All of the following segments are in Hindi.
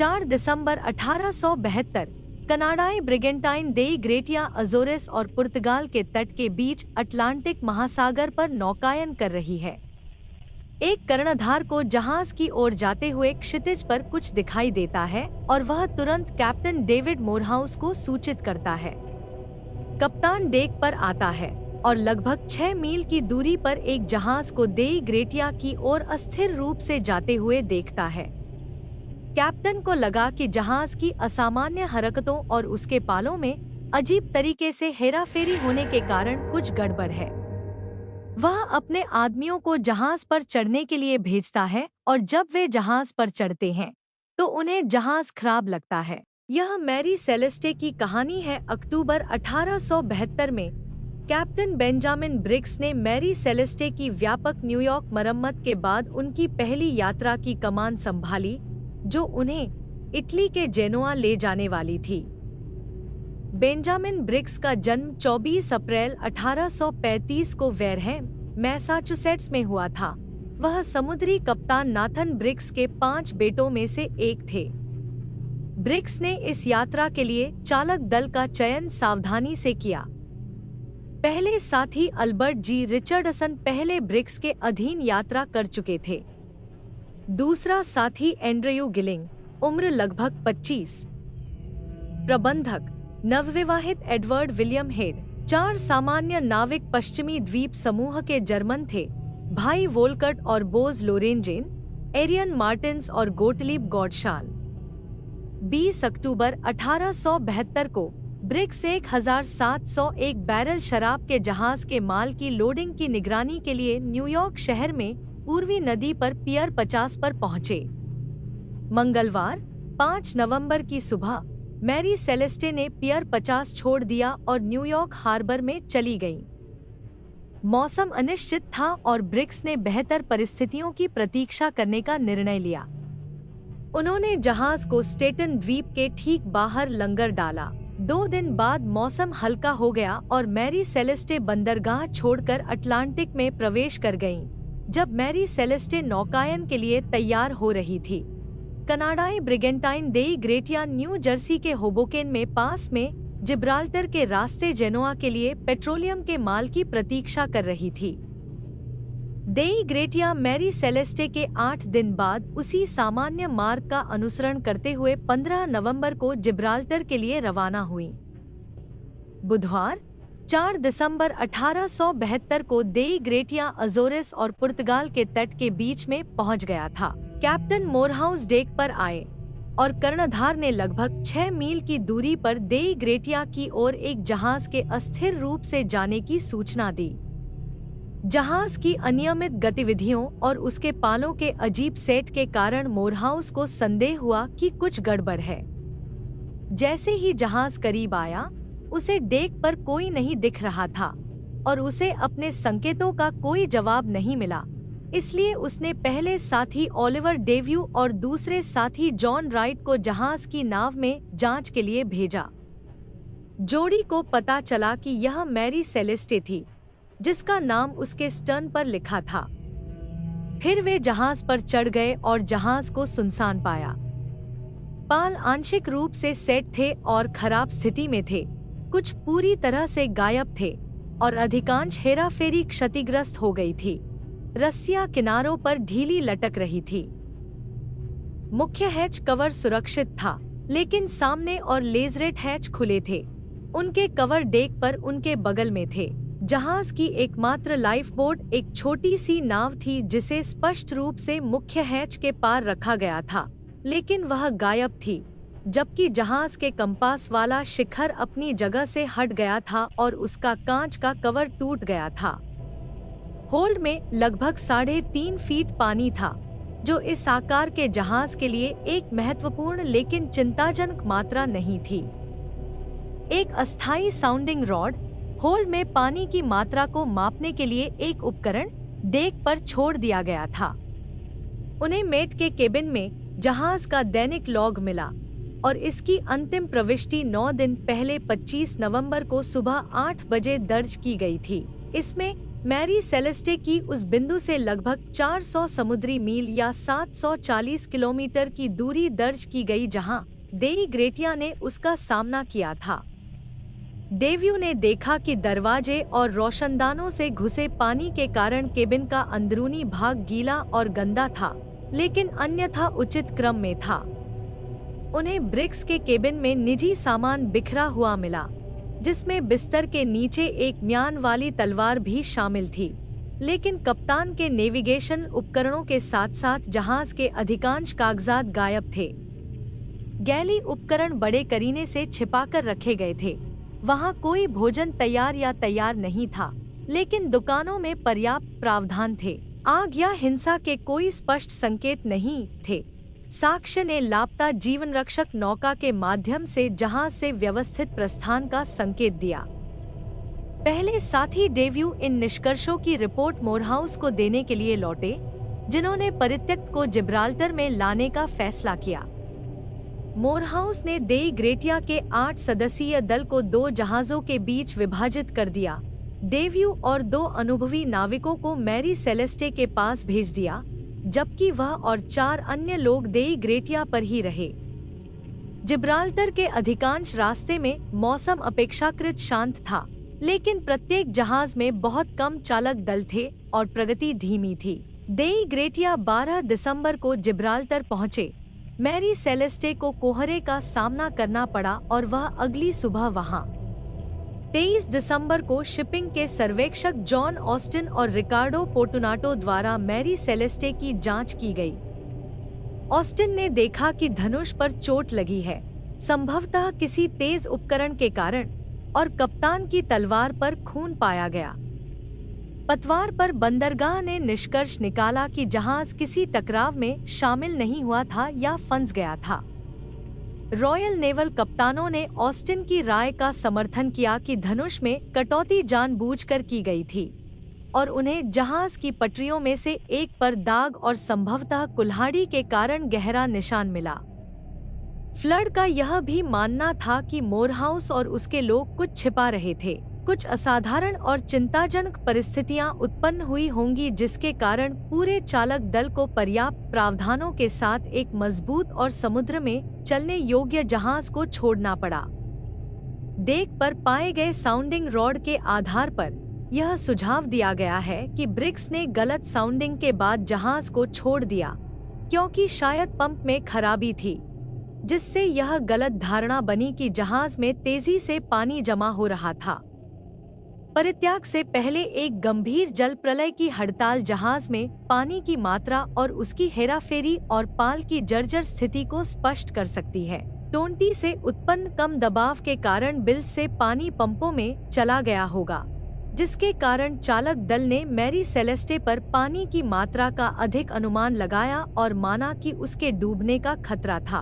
4 दिसंबर 1872 कनाडाई ब्रिगेंटाइन देई ग्रेटिया अजोरेस और पुर्तगाल के तट के बीच अटलांटिक महासागर पर नौकायन कर रही है। एक कर्णधार को जहाज की ओर जाते हुए क्षितिज पर कुछ दिखाई देता है और वह तुरंत कैप्टन डेविड मोरहाउस को सूचित करता है। कप्तान डेक पर आता है और लगभग 6 मील की दूरी पर एक जहाज को देई ग्रेटिया की ओर अस्थिर रूप से जाते हुए देखता है। कैप्टन को लगा कि जहाज की असामान्य हरकतों और उसके पालों में अजीब तरीके से हेराफेरी होने के कारण कुछ गड़बड़ है। वह अपने आदमियों को जहाज पर चढ़ने के लिए भेजता है और जब वे जहाज पर चढ़ते हैं तो उन्हें जहाज खराब लगता है। यह मैरी सेलेस्टे की कहानी है। अक्टूबर 1872 में कैप्टन बेंजामिन ब्रिग्स ने मैरी सेलेस्टे की व्यापक न्यूयॉर्क मरम्मत के बाद उनकी पहली यात्रा की कमान संभाली, जो उन्हें इटली के जेनोआ ले जाने वाली थी। बेंजामिन ब्रिग्स का जन्म 24 अप्रैल 1835 को वेरहैम, मैसाचुसेट्स में हुआ था। वह समुद्री कप्तान नाथन ब्रिग्स के 5 बेटों में से एक थे। ब्रिग्स ने इस यात्रा के लिए चालक दल का चयन सावधानी से किया। पहले साथी अल्बर्ट जी रिचर्डसन पहले ब्रिग्स के अधीन यात्रा कर चुके थे। दूसरा साथी एंड्रयू गिलिंग, उम्र लगभग 25। प्रबंधक नवविवाहित एडवर्ड विलियम हेड। 4 सामान्य नाविक पश्चिमी द्वीप समूह के जर्मन थे, भाई वोल्कट और बोज लोरेंजेन, एरियन मार्टिन्स और गोटलीब गॉडशाल। 20 अक्टूबर 1872 को ब्रिग्स 1701 बैरल शराब के जहाज के माल की लोडिंग की निगरानी के लिए न्यूयॉर्क शहर में पूर्वी नदी पर पियर 50 पर पहुंचे। मंगलवार 5 नवंबर की सुबह मैरी सेलेस्टे ने पियर 50 छोड़ दिया और न्यूयॉर्क हार्बर में चली गई। मौसम अनिश्चित था और ब्रिग्स ने बेहतर परिस्थितियों की प्रतीक्षा करने का निर्णय लिया। उन्होंने जहाज को स्टेटन द्वीप के ठीक बाहर लंगर डाला। 2 दिन बाद मौसम हल्का हो गया और मैरी सेलेस्टे बंदरगाह छोड़कर अटलांटिक में प्रवेश कर गईं। जब मैरी सेलेस्टे नौकायन के लिए तैयार हो रही थी, कनाडाई ब्रिगेंटाइन देई ग्रेटिया न्यू जर्सी के होबोकेन में पास में जिब्राल्टर के रास्ते जेनोआ के लिए पेट्रोलियम के माल की प्रतीक्षा कर रही थी। देई ग्रेटिया मैरी सेलेस्टे के 8 दिन बाद उसी सामान्य मार्ग का अनुसरण करते हुए 15 नवंबर को जिब्राल्टर के लिए रवाना हुई। बुधवार 4 दिसंबर 1872 को देई ग्रेटिया अजोरेस और पुर्तगाल के तट के बीच में पहुंच गया था। कैप्टन मोरहाउस डेक पर आए और कर्णधार ने लगभग 6 मील की दूरी पर देई ग्रेटिया की ओर एक जहाज के अस्थिर रूप से जाने की सूचना दी। जहाज की अनियमित गतिविधियों और उसके पालों के अजीब सेट के कारण मोरहाउस को संदेह हुआ कि कुछ गड़बड़ है। जैसे ही जहाज करीब आया, उसे डेक पर कोई नहीं दिख रहा था और उसे अपने संकेतों का कोई जवाब नहीं मिला। इसलिए उसने पहले साथी ओलिवर डेव्यू और दूसरे साथी जॉन राइट को जहाज की नाव में जांच के लिए भेजा। जोड़ी को पता चला कि यह मैरी सेलेस्टे थी, जिसका नाम उसके स्टर्न पर लिखा था। फिर वे जहाज पर चढ़ गए और जहाज को सुनसान पाया। पाल आंशिक रूप से सेट थे और खराब स्थिति में थे, कुछ पूरी तरह से गायब थे और अधिकांश हेराफेरी क्षतिग्रस्त हो गई थी। रस्सियां किनारों पर ढीली लटक रही थी। मुख्य हैच कवर सुरक्षित था, लेकिन सामने और लेजरेट हैच खुले थे। उनके कवर डेक पर उनके बगल में थे। जहाज की एकमात्र लाइफ बोट एक छोटी सी नाव थी जिसे स्पष्ट रूप से मुख्य हैच के पार रखा गया था, लेकिन वह गायब थी, जबकि जहाज के कंपास वाला शिखर अपनी जगह से हट गया था और उसका कांच का कवर टूट गया था। होल्ड में लगभग 3.5 फीट पानी था, जो इस आकार के जहाज के लिए एक महत्वपूर्ण लेकिन चिंताजनक मात्रा नहीं थी। एक अस्थायी साउंडिंग रॉड, होल्ड में पानी की मात्रा को मापने के लिए एक उपकरण, डेक पर छोड़ दिया गया था। उन्हें मेट के केबिन में जहाज का दैनिक लॉग मिला और इसकी अंतिम प्रविष्टि 9 दिन पहले 25 नवंबर को सुबह 8 बजे दर्ज की गई थी। इसमें मैरी सेलेस्टे की उस बिंदु से लगभग 400 समुद्री मील या 740 किलोमीटर की दूरी दर्ज की गई जहां देई ग्रेटिया ने उसका सामना किया था। डेव्यू ने देखा कि दरवाजे और रोशनदानों से घुसे पानी के कारण केबिन का अंदरूनी भाग गीला और गंदा था, लेकिन अन्यथा उचित क्रम में था। उन्हें ब्रिक्स के केबिन में निजी सामान बिखरा हुआ मिला, जिसमें बिस्तर के नीचे एक म्यान वाली तलवार भी शामिल थी, लेकिन कप्तान के नेविगेशन उपकरणों के साथ साथ जहाज के अधिकांश कागजात गायब थे। गैली उपकरण बड़े करीने से छिपाकर रखे गए थे। वहां कोई भोजन तैयार नहीं था, लेकिन दुकानों में पर्याप्त प्रावधान थे। आग या हिंसा के कोई स्पष्ट संकेत नहीं थे। साक्ष्य ने लापता जीवन रक्षक नौका के माध्यम से जहाज से व्यवस्थित प्रस्थान का संकेत दिया। पहले साथी डेव्यू इन निष्कर्षों की रिपोर्ट मोरहाउस को देने के लिए लौटे, जिन्होंने परित्यक्त को जिब्राल्टर में लाने का फैसला किया। मोरहाउस ने देई ग्रेटिया के 8 सदस्यीय दल को 2 जहाजों के बीच विभाजित कर दिया। डेव्यू और 2 अनुभवी नाविकों को मैरी सेलेस्टे के पास भेज दिया, जबकि वह और 4 अन्य लोग देई ग्रेटिया पर ही रहे। जिब्राल्टर के अधिकांश रास्ते में मौसम अपेक्षाकृत शांत था, लेकिन प्रत्येक जहाज में बहुत कम चालक दल थे और प्रगति धीमी थी। देई ग्रेटिया 12 दिसंबर को जिब्राल्टर पहुंचे। मैरी सेलेस्टे को कोहरे का सामना करना पड़ा और वह अगली सुबह वहां 23 दिसंबर को शिपिंग के सर्वेक्षक जॉन ऑस्टिन और रिकार्डो पोर्टुनाटो द्वारा मैरी सेलेस्टे की जांच की गई। ऑस्टिन ने देखा कि धनुष पर चोट लगी है, संभवतः किसी तेज उपकरण के कारण, और कप्तान की तलवार पर खून पाया गया। पतवार पर बंदरगाह ने निष्कर्ष निकाला कि जहाज किसी टकराव में शामिल नहीं हुआ था या फंस गया था। रॉयल नेवल कप्तानों ने ऑस्टिन की राय का समर्थन किया कि धनुष में कटौती जानबूझकर की गई थी और उन्हें जहाज की पटरियों में से एक पर दाग और संभवतः कुल्हाड़ी के कारण गहरा निशान मिला। फ्लड का यह भी मानना था कि मोरहाउस और उसके लोग कुछ छिपा रहे थे। कुछ असाधारण और चिंताजनक परिस्थितियां उत्पन्न हुई होंगी, जिसके कारण पूरे चालक दल को पर्याप्त प्रावधानों के साथ एक मजबूत और समुद्र में चलने योग्य जहाज को छोड़ना पड़ा। डेक पर पाए गए साउंडिंग रॉड के आधार पर यह सुझाव दिया गया है कि ब्रिक्स ने गलत साउंडिंग के बाद जहाज को छोड़ दिया, क्योंकि शायद पंप में खराबी थी, जिससे यह गलत धारणा बनी कि जहाज में तेजी से पानी जमा हो रहा था। परित्याग से पहले एक गंभीर जल प्रलय की हड़ताल जहाज में पानी की मात्रा और उसकी हेराफेरी और पाल की जर्जर स्थिति को स्पष्ट कर सकती है। टोंटी से उत्पन्न कम दबाव के कारण बिल्ज से पानी पंपों में चला गया होगा, जिसके कारण चालक दल ने मैरी सेलेस्टे पर पानी की मात्रा का अधिक अनुमान लगाया और माना कि उसके डूबने का खतरा था।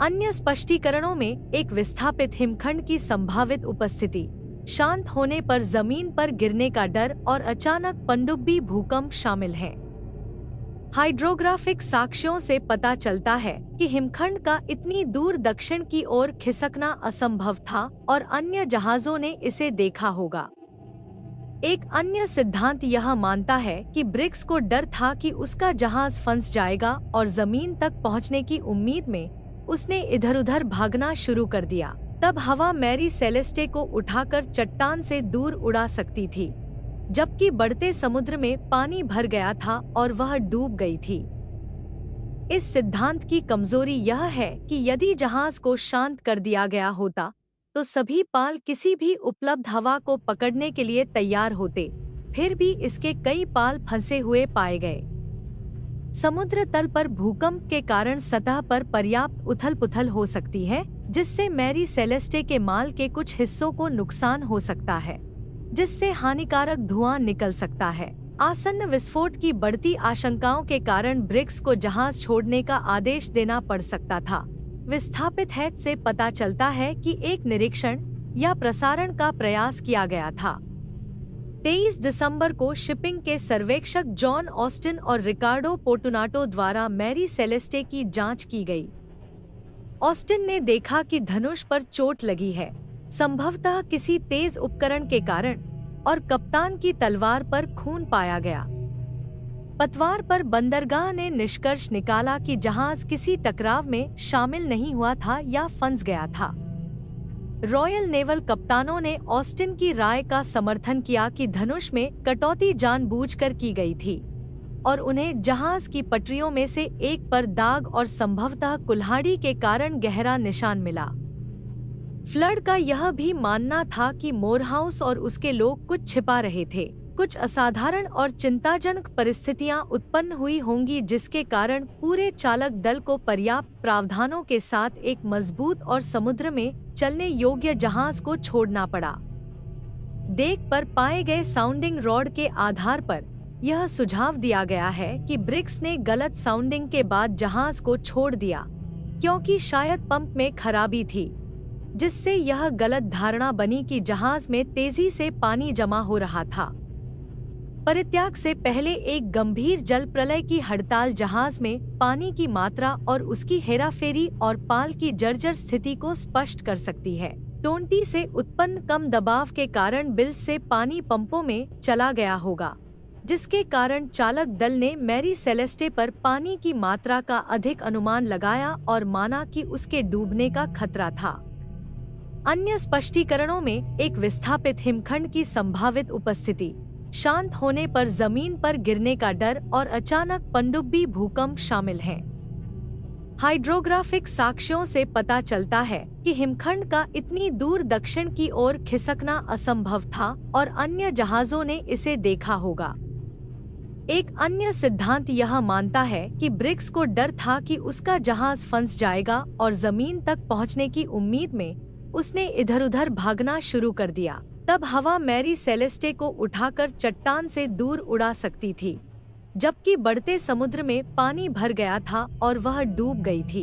अन्य स्पष्टीकरणों में एक विस्थापित हिमखंड की संभावित उपस्थिति, शांत होने पर जमीन पर गिरने का डर और अचानक पनडुब्बी भूकंप शामिल है। हाइड्रोग्राफिक साक्ष्यों से पता चलता है कि हिमखंड का इतनी दूर दक्षिण की ओर खिसकना असंभव था और अन्य जहाजों ने इसे देखा होगा। एक अन्य सिद्धांत यह मानता है कि ब्रिक्स को डर था कि उसका जहाज फंस जाएगा और जमीन तक पहुंचने की उम्मीद में उसने इधर-उधर भागना शुरू कर दिया। तब हवा मैरी सेलेस्टे को उठाकर चट्टान से दूर उड़ा सकती थी, जबकि बढ़ते समुद्र में पानी भर गया था और वह डूब गई थी। इस सिद्धांत की कमजोरी यह है कि यदि जहाज को शांत कर दिया गया होता, तो सभी पाल किसी भी उपलब्ध हवा को पकड़ने के लिए तैयार होते। फिर भी इसके कई पाल फंसे हुए पाए गए। समुद्र तल पर भूकंप के कारण सतह पर पर्याप्त उथल-पुथल हो सकती है, जिससे मैरी सेलेस्टे के माल के कुछ हिस्सों को नुकसान हो सकता है, जिससे हानिकारक धुआं निकल सकता है। आसन्न विस्फोट की बढ़ती आशंकाओं के कारण ब्रिक्स को जहाज छोड़ने का आदेश देना पड़ सकता था। विस्थापित हेड से पता चलता है कि एक निरीक्षण या प्रसारण का प्रयास किया गया था। 23 दिसंबर को शिपिंग के सर्वेक्षक जॉन ऑस्टिन और रिकार्डो पोर्टुनाटो द्वारा मैरी सेलेस्टे की जांच की गई। ऑस्टिन ने देखा कि धनुष पर चोट लगी है, संभवतः किसी तेज उपकरण के कारण, और कप्तान की तलवार पर खून पाया गया। पतवार पर बंदरगाह ने निष्कर्ष निकाला कि जहाज किसी टकराव में शामिल नहीं हुआ था या फंस गया था। रॉयल नेवल कप्तानों ने ऑस्टिन की राय का समर्थन किया कि धनुष में कटौती जानबूझकर की गई थी और उन्हें जहाज की पटरियों में से एक पर दाग और संभवतः कुल्हाड़ी के कारण गहरा निशान मिला। फ्लड का यह भी मानना था कि मोरहाउस और उसके लोग कुछ छिपा रहे थे। कुछ असाधारण और चिंताजनक परिस्थितियां उत्पन्न हुई होंगी जिसके कारण पूरे चालक दल को पर्याप्त प्रावधानों के साथ एक मजबूत और समुद्र में चलने योग्य जहाज को छोड़ना पड़ा। डेक पर पाए गए साउंडिंग रॉड के आधार पर यह सुझाव दिया गया है कि ब्रिग्स ने गलत साउंडिंग के बाद जहाज को छोड़ दिया क्योंकि शायद पंप में खराबी थी, जिससे यह गलत धारणा बनी कि जहाज में तेजी से पानी जमा हो रहा था। परित्याग से पहले एक गंभीर जल प्रलय की हड़ताल जहाज में पानी की मात्रा और उसकी हेराफेरी और पाल की जर्जर स्थिति को स्पष्ट कर सकती है। टोंटी से उत्पन्न कम दबाव के कारण बिल से पानी पंपों में चला गया होगा, जिसके कारण चालक दल ने मैरी सेलेस्टे पर पानी की मात्रा का अधिक अनुमान लगाया और माना कि उसके डूबने का खतरा था। अन्य स्पष्टीकरणों में एक विस्थापित हिमखंड की संभावित उपस्थिति, शांत होने पर जमीन पर गिरने का डर और अचानक पनडुब्बी भूकंप शामिल हैं। हाइड्रोग्राफिक साक्ष्यों से पता चलता है कि हिमखंड का इतनी दूर दक्षिण की ओर खिसकना असंभव था और अन्य जहाजों ने इसे देखा होगा। एक अन्य सिद्धांत यह मानता है कि ब्रिग्स को डर था कि उसका जहाज फंस जाएगा और जमीन तक पहुंचने की उम्मीद में उसने इधर-उधर भागना शुरू कर दिया। तब हवा मैरी सेलेस्टे को उठाकर चट्टान से दूर उड़ा सकती थी, जबकि बढ़ते समुद्र में पानी भर गया था और वह डूब गई थी।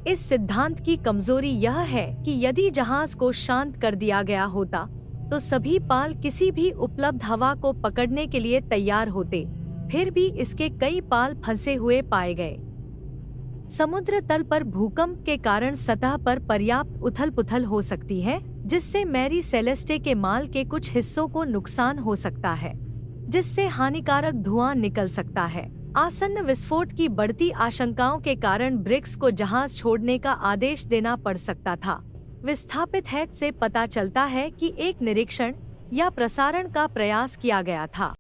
इस सिद्धांत की कमजोरी यह है कि यदि जहाज को शांत कर दिया गया होता तो सभी पाल किसी भी उपलब्ध हवा को पकड़ने के लिए तैयार होते, फिर भी इसके कई पाल फंसे हुए पाए गए। समुद्र तल पर भूकंप के कारण सतह पर पर्याप्त उथल-पुथल हो सकती है, जिससे मैरी सेलेस्टे के माल के कुछ हिस्सों को नुकसान हो सकता है, जिससे हानिकारक धुआं निकल सकता है। आसन्न विस्फोट की बढ़ती आशंकाओं के कारण ब्रिग्स को जहाज छोड़ने का आदेश देना पड़ सकता था। विस्थापित हेड से पता चलता है कि एक निरीक्षण या प्रसारण का प्रयास किया गया था।